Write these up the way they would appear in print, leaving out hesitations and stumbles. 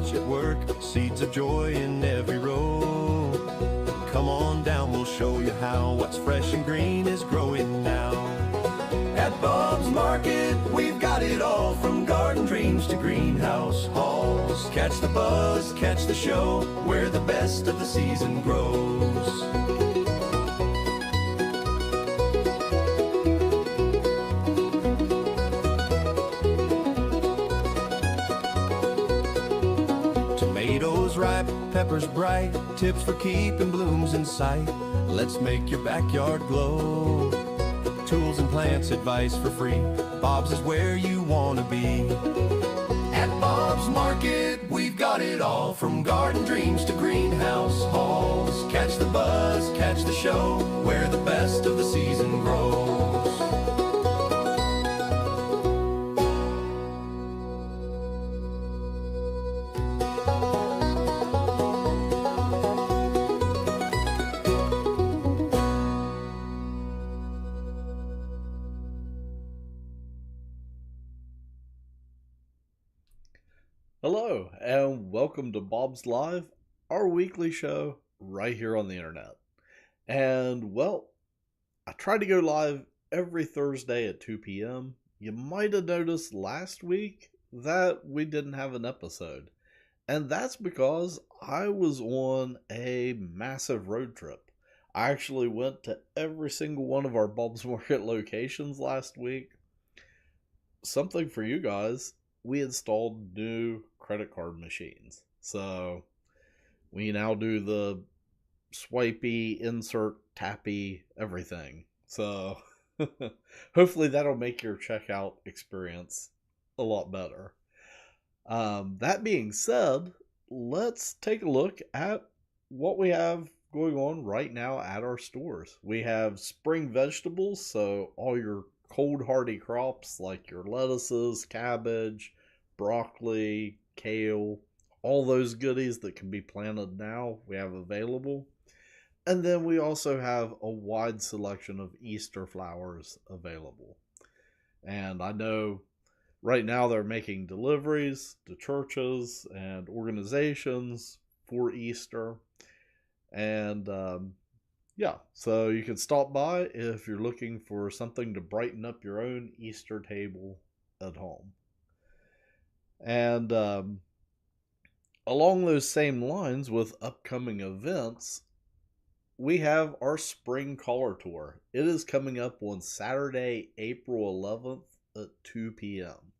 watch it work, seeds of joy in every row. Come on down, we'll show you how what's fresh and green is growing now. At Bob's Market, we've got it all, from garden dreams to greenhouse halls. Catch the buzz, catch the show, where the best of the season grows. Tomatoes ripe, peppers bright, tips for keeping blooms in sight. Let's make your backyard glow. Tools and plants, advice for free. Bob's is where you want to be. At Bob's Market, we've got it all, from garden dreams to greenhouse halls. Catch the buzz, catch the show, where the best of the season grows. Hello, and welcome to Bob's Live, our weekly show right here on the internet. And, well, I try to go live every Thursday at 2 p.m. You might have noticed last week that we didn't have an episode. And that's because I was on a massive road trip. I actually went to every single one of our Bob's Market locations last week. Something for you guys. We installed new credit card machines. So we now do the swipey, insert, tappy, everything. So hopefully that'll make your checkout experience a lot better. That being said, let's take a look at what we have going on right now at our stores. We have spring vegetables, so all your cold hardy crops like your lettuces, cabbage, broccoli, kale, all those goodies that can be planted now we have available. And then we also have a wide selection of Easter flowers available. And I know right now they're making deliveries to churches and organizations for Easter. And yeah, so you can stop by if you're looking for something to brighten up your own Easter table at home. And along those same lines with upcoming events, we have our Spring Color Tour. It is coming up on Saturday, April 11th at 2 p.m.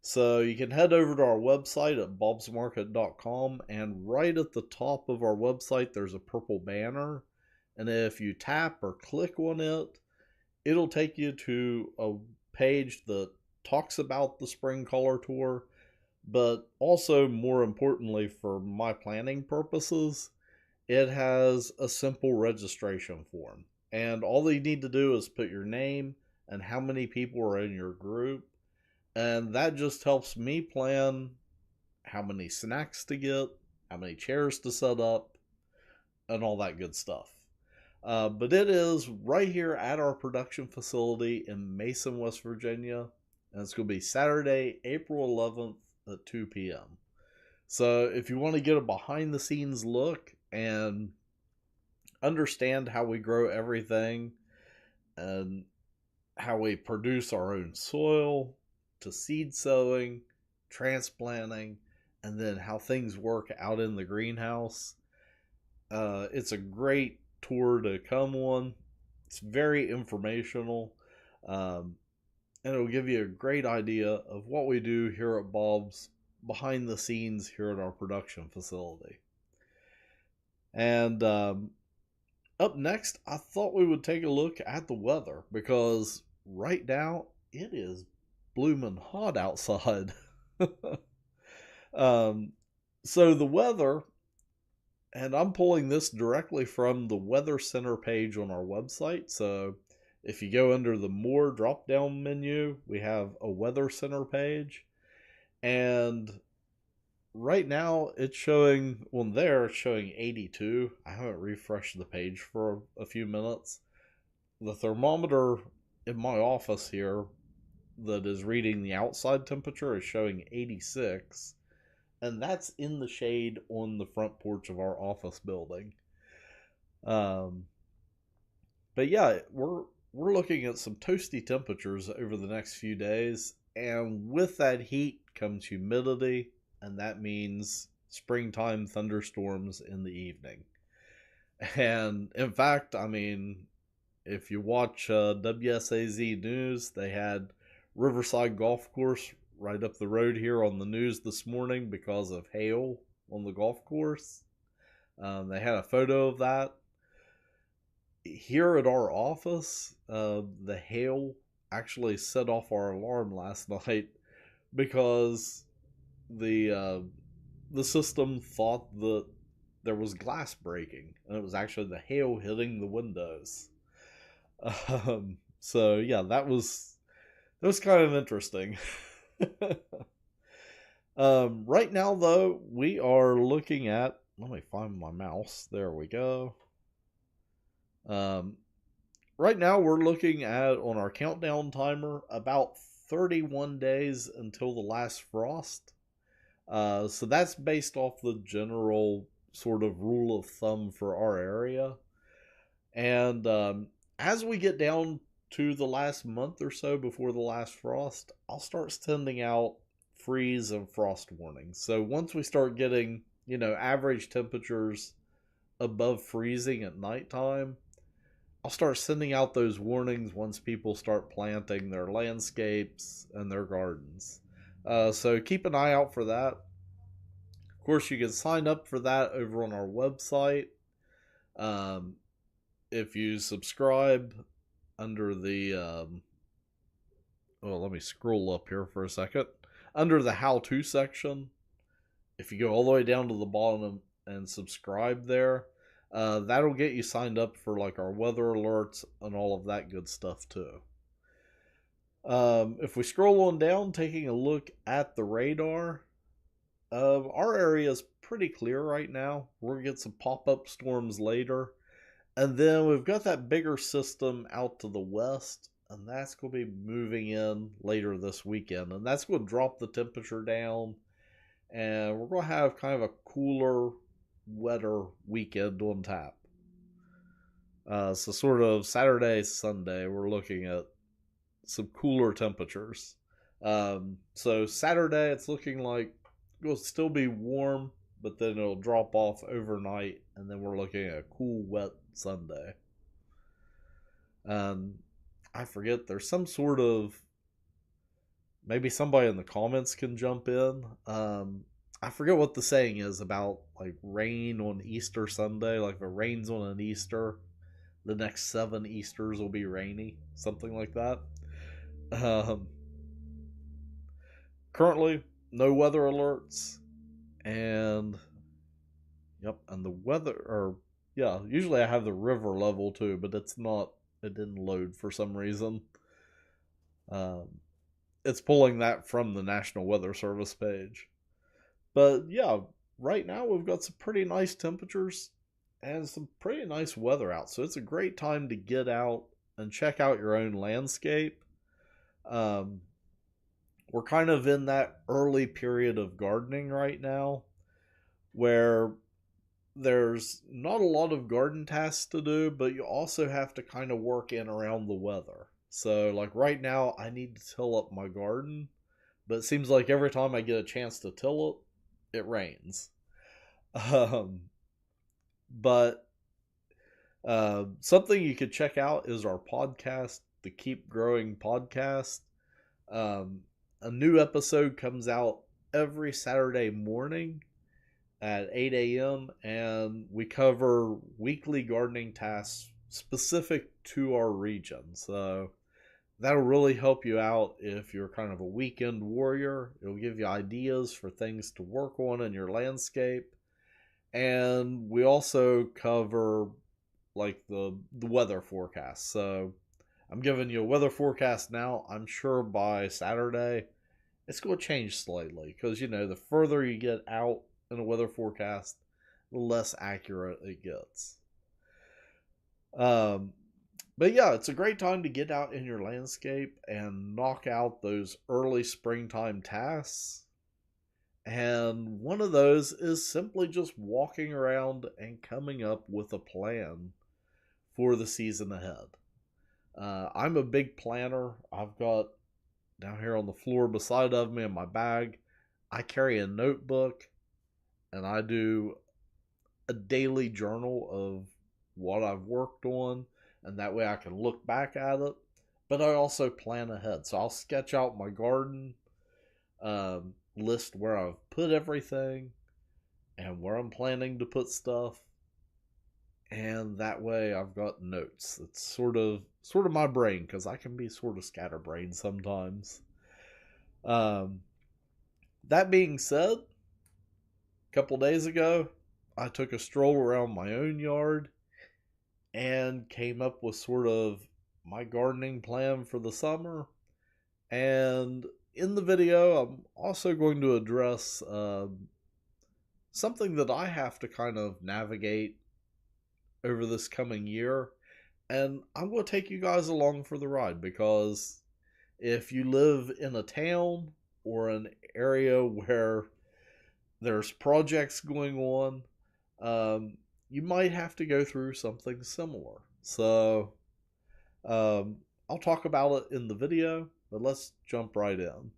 So you can head over to our website at bobsmarket.com, and right at the top of our website there's a purple banner. And if you tap or click on it, it'll take you to a page that talks about the Spring Color Tour, but also, more importantly for my planning purposes, it has a simple registration form. And all you need to do is put your name and how many people are in your group. And that just helps me plan how many snacks to get, how many chairs to set up, and all that good stuff. But it is right here at our production facility in Mason, West Virginia. And it's going to be Saturday, April 11th at 2 p.m. So if you want to get a behind the scenes look and understand how we grow everything and how we produce our own soil to seed sowing, transplanting, and then how things work out in the greenhouse, it's a great tour to come on. It's very informational. And it'll give you a great idea of what we do here at Bob's behind the scenes here at our production facility. And up next, I thought we would take a look at the weather, because right now it is blooming hot outside. So the weather, and I'm pulling this directly from the Weather Center page on our website. So if you go under the More drop-down menu, we have a Weather Center page. And right now it's showing, on there, it's showing 82. I haven't refreshed the page for a few minutes. The thermometer in my office here that is reading the outside temperature is showing 86. and that's in the shade on the front porch of our office building. Um, but yeah, we're looking at some toasty temperatures over the next few days, and with that heat comes humidity, and that means springtime thunderstorms in the evening. And in fact, I mean, if you watch WSAZ News, they had Riverside Golf Course right up the road here on the news this morning because of hail on the golf course. They had a photo of that. Here at our office, the hail actually set off our alarm last night because the system thought that there was glass breaking, and it was actually the hail hitting the windows. So yeah, that was kind of interesting. Right now though, we are looking at. Let me find my mouse. There we go. Um, right now we're looking at on our countdown timer about 31 days until the last frost. So that's based off the general sort of rule of thumb for our area. And as we get down to the last month or so before the last frost, I'll start sending out freeze and frost warnings. So once we start getting, average temperatures above freezing at nighttime, I'll start sending out those warnings once people start planting their landscapes and their gardens. So keep an eye out for that. Of course, you can sign up for that over on our website. Um, if you subscribe under the well, let me scroll up here for a second. Under the how-to section, if you go all the way down to the bottom and subscribe there, that'll get you signed up for like our weather alerts and all of that good stuff too. If we scroll on down, taking a look at the radar, our area is pretty clear right now. We're gonna get some pop-up storms later. And then we've got that bigger system out to the west, and that's going to be moving in later this weekend. And that's going to drop the temperature down, and we're going to have kind of a cooler, wetter weekend on tap. So sort of Saturday, Sunday, we're looking at some cooler temperatures. So Saturday, it's looking like it'll still be warm, but then it'll drop off overnight, and then we're looking at a cool, wet Sunday. I forget, there's some sort of, maybe somebody in the comments can jump in. I forget what the saying is about like rain on Easter Sunday. Like if it rains on an Easter, the next 7 Easters will be rainy, something like that. Um, Currently, no weather alerts, and yep, and the weather, or yeah, usually I have the river level too, but it's not. It didn't load for some reason. Um, it's pulling that from the National Weather Service page. But yeah, right now we've got some pretty nice temperatures and some pretty nice weather out. So it's a great time to get out and check out your own landscape. Um, we're kind of in that early period of gardening right now where there's not a lot of garden tasks to do, but you also have to kind of work in around the weather. So, like right now, I need to till up my garden, but it seems like every time I get a chance to till it rains. Um, but something you could check out is our podcast, the Keep Growing Podcast. Um, a new episode comes out every Saturday morning at 8 a.m. and we cover weekly gardening tasks specific to our region. So that'll really help you out if you're kind of a weekend warrior. It'll give you ideas for things to work on in your landscape. And we also cover like the weather forecast. So I'm giving you a weather forecast now. I'm sure by Saturday it's going to change slightly because the further you get out in a weather forecast, the less accurate it gets. But yeah, it's a great time to get out in your landscape and knock out those early springtime tasks. And one of those is simply just walking around and coming up with a plan for the season ahead. I'm a big planner. I've got down here on the floor beside of me in my bag, I carry a notebook and I do a daily journal of what I've worked on, and that way I can look back at it. But I also plan ahead. So I'll sketch out my garden, list where I've put everything and where I'm planning to put stuff. And that way I've got notes. It's sort of my brain, because I can be sort of scatterbrained sometimes. That being said, a couple days ago, I took a stroll around my own yard and came up with sort of my gardening plan for the summer. And in the video, I'm also going to address something that I have to kind of navigate over this coming year. And I'm going to take you guys along for the ride, because if you live in a town or an area where there's projects going on, you might have to go through something similar. So I'll talk about it in the video, but let's jump right in.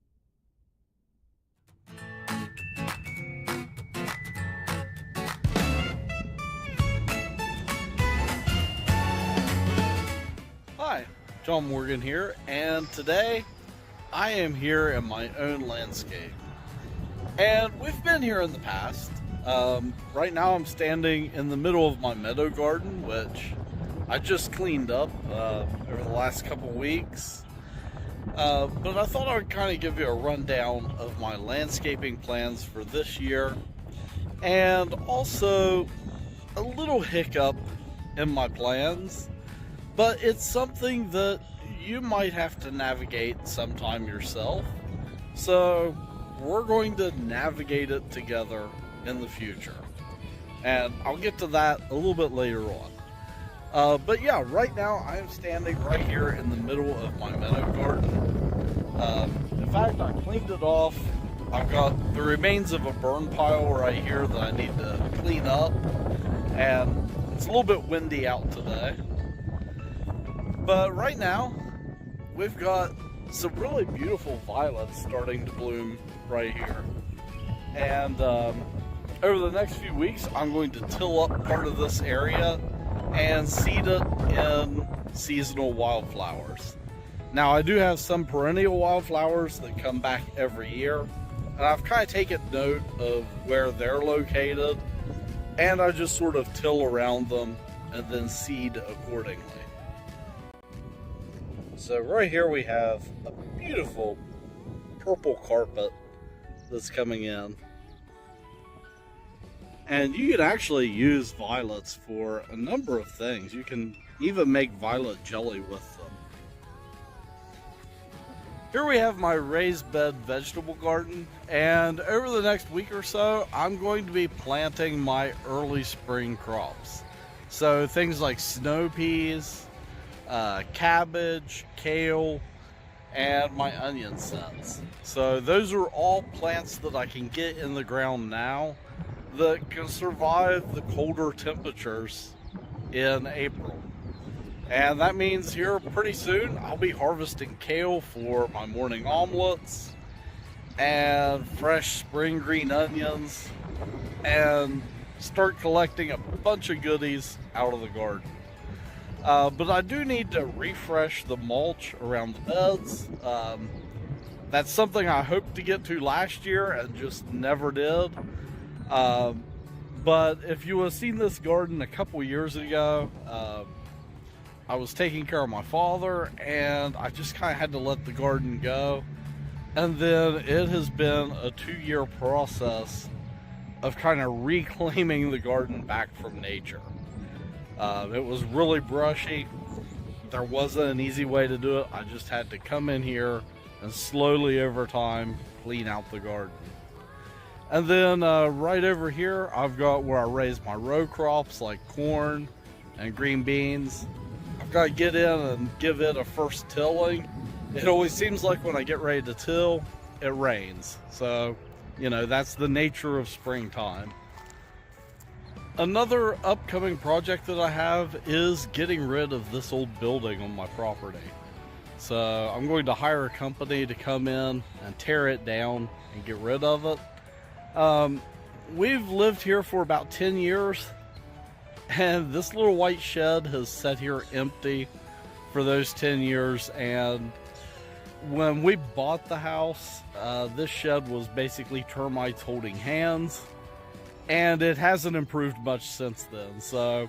Hi, John Morgan here, and today I am here in my own landscape. And we've been here in the past. Right now I'm standing in the middle of my meadow garden, which I just cleaned up over the last couple weeks. But I thought I would kind of give you a rundown of my landscaping plans for this year, and also a little hiccup in my plans, but it's something that you might have to navigate sometime yourself. So we're going to navigate it together in the future, and I'll get to that a little bit later on. But yeah, right now I am standing right here in the middle of my meadow garden. In fact, I cleaned it off. I've got the remains of a burn pile right here that I need to clean up, and it's a little bit windy out today. But right now, we've got some really beautiful violets starting to bloom right here. And over the next few weeks, I'm going to till up part of this area and seed it in seasonal wildflowers. Now, I do have some perennial wildflowers that come back every year, and I've kind of taken note of where they're located, and I just sort of till around them and then seed accordingly. So right here we have a beautiful purple carpet that's coming in. And you can actually use violets for a number of things. You can even make violet jelly with them. Here we have my raised bed vegetable garden, and over the next week or so, I'm going to be planting my early spring crops. So things like snow peas, cabbage, kale, and my onion sets. So those are all plants that I can get in the ground now that can survive the colder temperatures in April. And that means here pretty soon I'll be harvesting kale for my morning omelets, and fresh spring green onions, and start collecting a bunch of goodies out of the garden. But I do need to refresh the mulch around the beds. That's something I hoped to get to last year and just never did. But if you would have seen this garden a couple years ago, I was taking care of my father, and I just kind of had to let the garden go. And then it has been a 2-year process of kind of reclaiming the garden back from nature. It was really brushy. There wasn't an easy way to do it. I just had to come in here and slowly over time clean out the garden. And then right over here, I've got where I raise my row crops like corn and green beans. I've got to get in and give it a first tilling. It always seems like when I get ready to till, it rains. So You know, that's the nature of springtime. Another upcoming project that I have is getting rid of this old building on my property. So I'm going to hire a company to come in and tear it down and get rid of it. We've lived here for about 10 years, and this little white shed has sat here empty for those 10 years. And when we bought the house, this shed was basically termites holding hands, and it hasn't improved much since then. So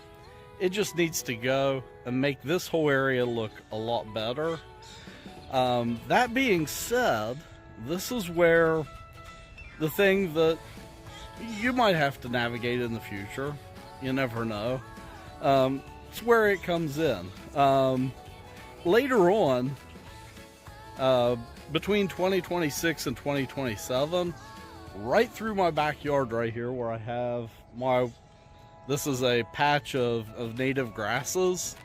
it just needs to go and make this whole area look a lot better. That being said, this is where the thing that you might have to navigate in the future, you never know, it's where it comes in. Later on, between 2026 and 2027, right through my backyard right here where I have this is a patch of native grasses.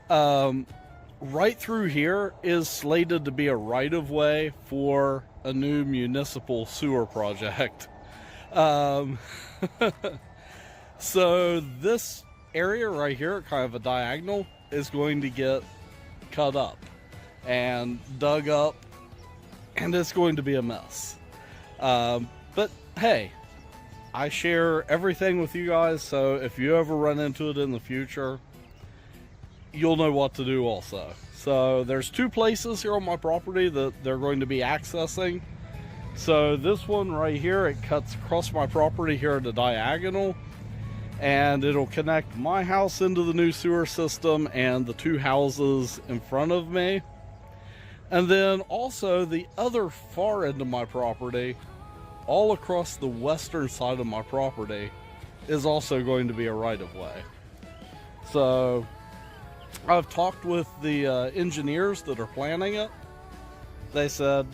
Right through here is slated to be a right-of-way for a new municipal sewer project. So this area right here, kind of a diagonal, is going to get cut up and dug up, and it's going to be a mess. But hey, I share everything with you guys, so if you ever run into it in the future, you'll know what to do also. So there's two places here on my property that they're going to be accessing. So this one right here, it cuts across my property here at the diagonal, and it'll connect my house into the new sewer system and the two houses in front of me. And then also the other far end of my property, all across the western side of my property, is also going to be a right-of-way. So I've talked with the engineers that are planning it. They said,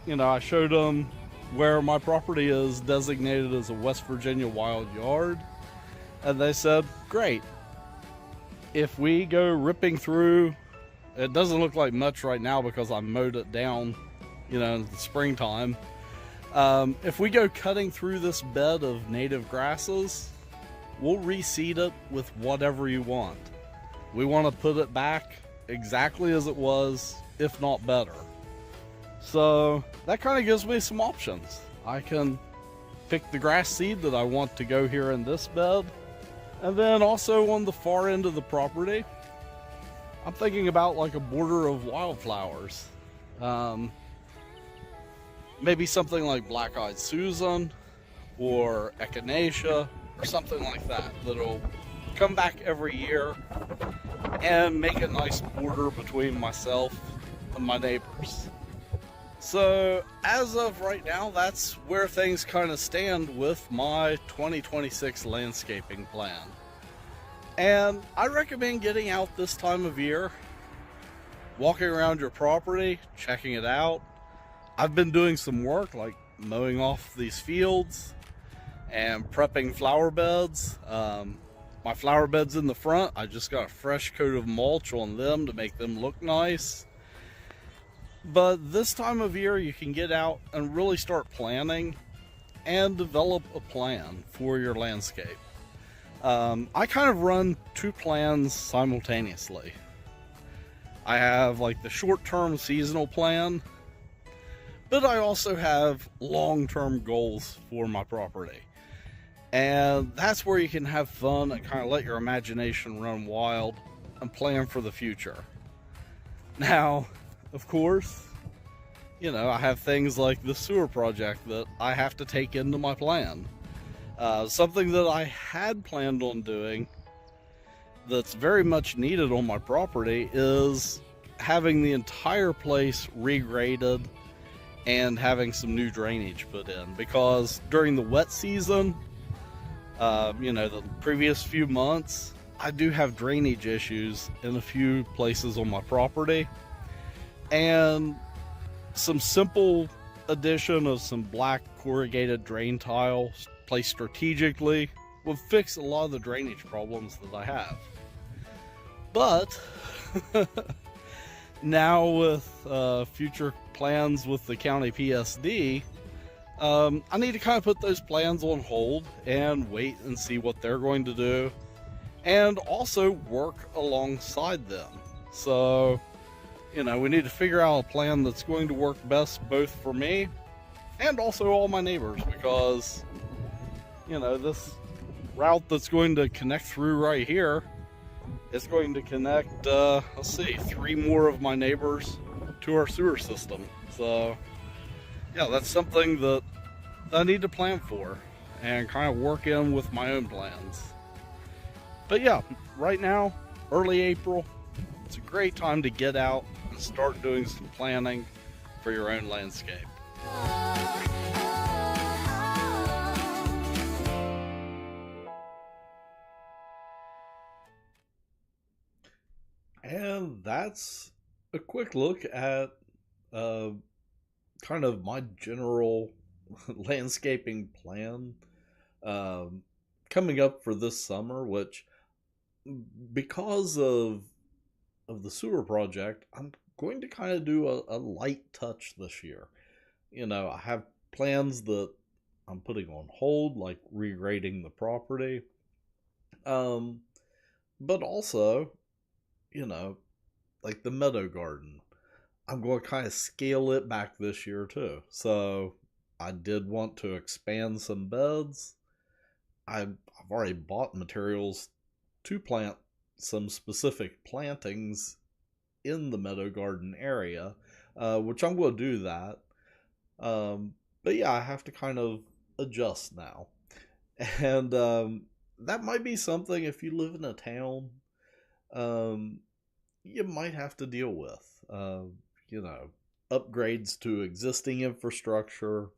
you know, I showed them where my property is designated as a West Virginia wild yard, and they said, great. If we go ripping through, it doesn't look like much right now because I mowed it down, you know, in the springtime. If we go cutting through this bed of native grasses, we'll reseed it with whatever you want. We want to put it back exactly as it was, if not better. So that kind of gives me some options. I can pick the grass seed that I want to go here in this bed. And then also on the far end of the property, I'm thinking about like a border of wildflowers. Maybe something like Black-Eyed Susan or Echinacea or something like that that'll come back every year and make a nice border between myself and my neighbors. So as of right now, that's where things kind of stand with my 2026 landscaping plan. And I recommend getting out this time of year, walking around your property, checking it out. I've been doing some work like mowing off these fields and prepping flower beds. My flower beds in the front, I just got a fresh coat of mulch on them to make them look nice. But this time of year, you can get out and really start planning and develop a plan for your landscape. I kind of run two plans simultaneously. I have like the short-term seasonal plan, but I also have long-term goals for my property. And that's where you can have fun and kind of let your imagination run wild and plan for the future. Now, of course, you know, I have things like the sewer project that I have to take into my plan. Something that I had planned on doing that's very much needed on my property is having the entire place regraded and having some new drainage put in, because during the wet season, you know, the previous few months, I do have drainage issues in a few places on my property, and some simple addition of some black corrugated drain tile placed strategically would fix a lot of the drainage problems that I have. But now with future plans with the county PSD, I need to kind of put those plans on hold and wait and see what they're going to do, and also work alongside them. So, we need to figure out a plan that's going to work best both for me and also all my neighbors, because, this route that's going to connect through right here is going to connect, 3 more of my neighbors to our sewer system. So, yeah, that's something that I need to plan for and kind of work in with my own plans. But yeah, right now, early April, it's a great time to get out and start doing some planning for your own landscape. And that's a quick look at kind of my general landscaping plan coming up for this summer, which, because of the sewer project, I'm going to kind of do a light touch this year. I have plans that I'm putting on hold, like regrading the property. But also, like the meadow garden, I'm going to kind of scale it back this year too. So I did want to expand some beds. I've already bought materials to plant some specific plantings in the meadow garden area, which I'm going to do that. But yeah, I have to kind of adjust now. And that might be something, if you live in a town, you might have to deal with. Upgrades to existing infrastructure,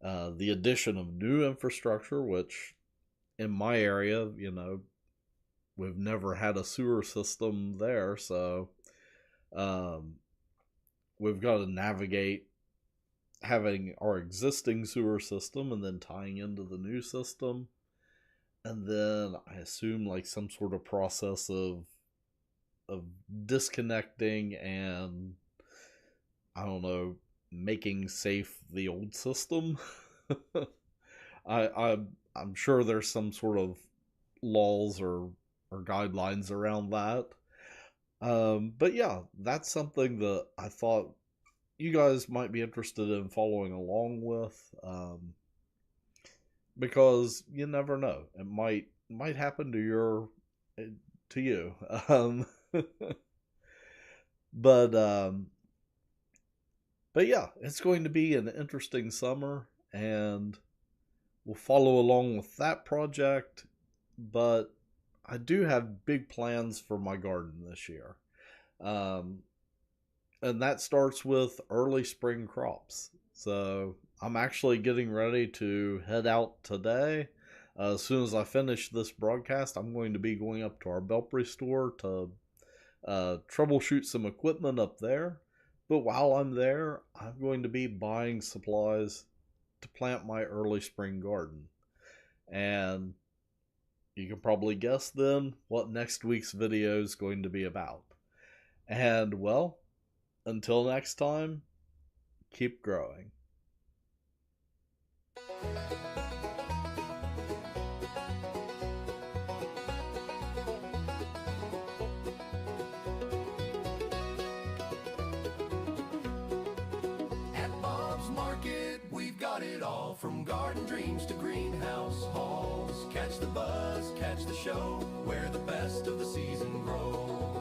the addition of new infrastructure, which in my area, we've never had a sewer system there, so we've got to navigate having our existing sewer system and then tying into the new system, and then I assume like some sort of process of disconnecting and, I don't know, making safe the old system. I'm sure there's some sort of laws or guidelines around that. But yeah, that's something that I thought you guys might be interested in following along with, because you never know, it might happen to you. But yeah, it's going to be an interesting summer, and we'll follow along with that project. But I do have big plans for my garden this year. And that starts with early spring crops. So I'm actually getting ready to head out today. As soon as I finish this broadcast, I'm going to be going up to our Belpre store to troubleshoot some equipment up there. But while I'm there, I'm going to be buying supplies to plant my early spring garden. And you can probably guess then what next week's video is going to be about. And well, until next time, keep growing. At Bob's Market, we've got it all, from garden dreams to greenhouse halls. Catch the buzz, catch the show, where the best of the season grows.